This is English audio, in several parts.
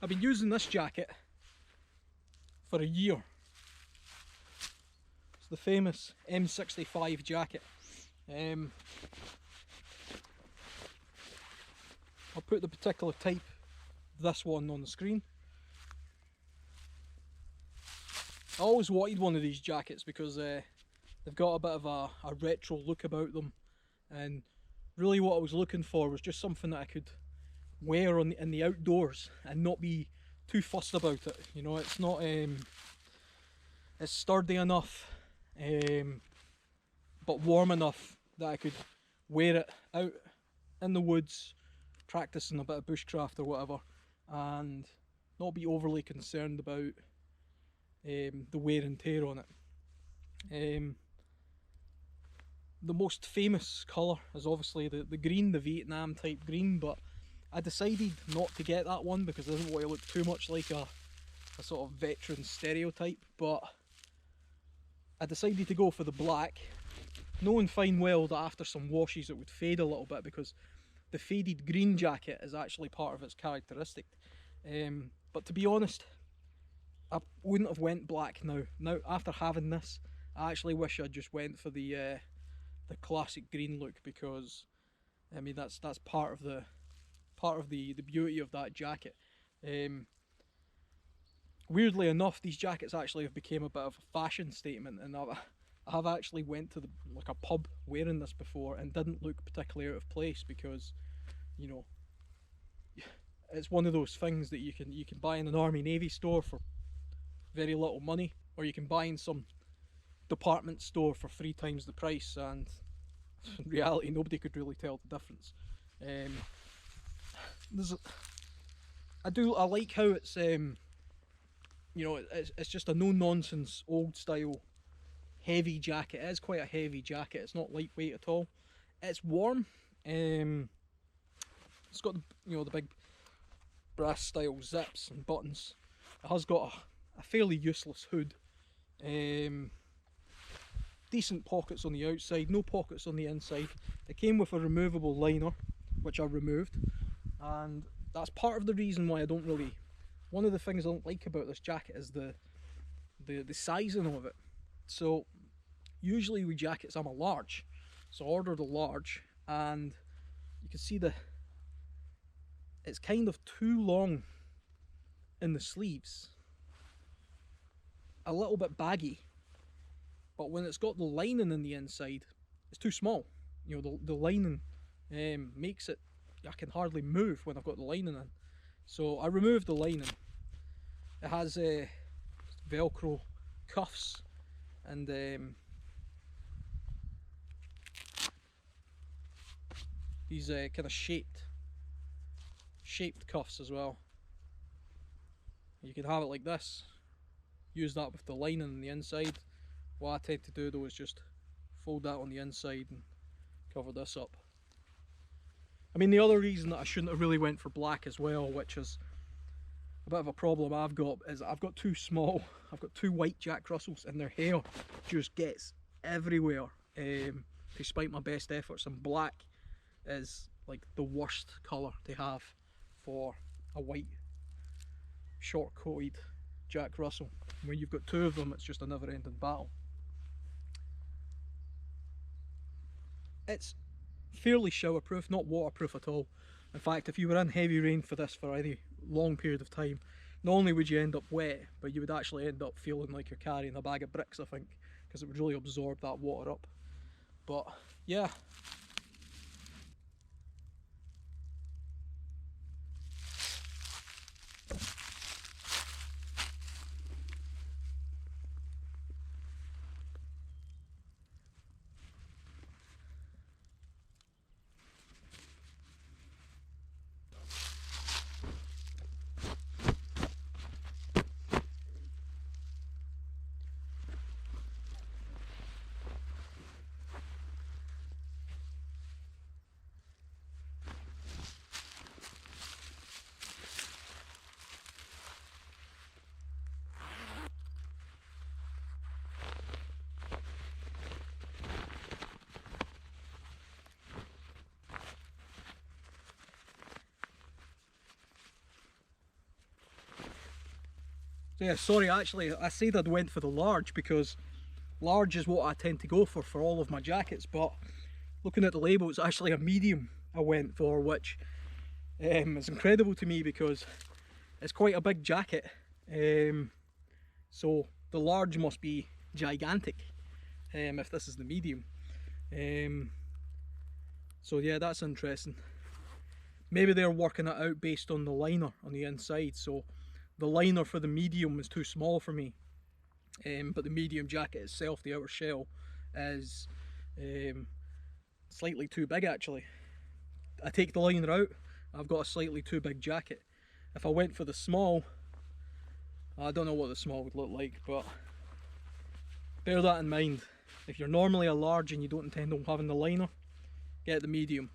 I've been using this jacket for a year. It's the famous M-65 jacket. I'll put the particular type of this one on the screen. I always wanted one of these jackets because they've got a bit of a retro look about them, and really what I was looking for was just something that I could wear in the outdoors and not be too fussed about it. You know, it's not it's sturdy enough but warm enough that I could wear it out in the woods practicing a bit of bushcraft or whatever, and not be overly concerned about the wear and tear on it. The most famous colour is obviously the green, the Vietnam type green, but I decided not to get that one because I didn't want to look too much like a sort of veteran stereotype, but I decided to go for the black, knowing fine well that after some washes it would fade a little bit because the faded green jacket is actually part of its characteristic. But to be honest, I wouldn't have went black now. Now after having this, I actually wish I just went for the classic green look, because I mean that's part of the beauty of that jacket. Weirdly enough, these jackets actually have become a bit of a fashion statement, and I have actually went to like a pub wearing this before and didn't look particularly out of place, because you know, it's one of those things that you can buy in an Army Navy store for very little money, or you can buy in some department store for 3 times the price, and in reality nobody could really tell the difference. I like how it's you know, it's just a no-nonsense old style heavy jacket. It is quite a heavy jacket, it's not lightweight at all. It's warm. It's got the big brass style zips and buttons. It has got a fairly useless hood. Decent pockets on the outside, no pockets on the inside. It came with a removable liner, which I removed, and that's part of the reason why I don't really... One of the things I don't like about this jacket is the sizing of it. So usually with jackets I'm a large, so I ordered a large, and you can see it's kind of too long in the sleeves, a little bit baggy, but when it's got the lining in the inside it's too small. You know, the lining makes it, I can hardly move when I've got the lining in. So I removed the lining. It has Velcro cuffs and these kind of shaped cuffs as well. You can have it like this, use that with the lining on the inside. What I tend to do though is just fold that on the inside and cover this up. I mean, the other reason that I shouldn't have really went for black as well, which is a bit of a problem I've got, is I've got two white Jack Russells and their hair just gets everywhere, despite my best efforts, and black is like the worst colour to have for a white short coated Jack Russell. When you've got 2 of them, it's just a never ending battle. It's fairly showerproof, not waterproof at all. In fact, if you were in heavy rain for this for any long period of time, not only would you end up wet, but you would actually end up feeling like you're carrying a bag of bricks, I think, because it would really absorb that water up. But yeah. So yeah, sorry, actually I said I'd went for the large because large is what I tend to go for all of my jackets, but looking at the label it's actually a medium I went for, which is incredible to me because it's quite a big jacket. So the large must be gigantic if this is the medium. So yeah, that's interesting. Maybe they're working it out based on the liner on the inside, so the liner for the medium is too small for me, but the medium jacket itself, the outer shell, is slightly too big actually. I take the liner out, I've got a slightly too big jacket. If I went for the small, I don't know what the small would look like, but bear that in mind. If you're normally a large and you don't intend on having the liner, get the medium.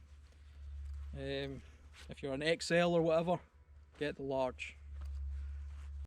If you're an XL or whatever, get the large.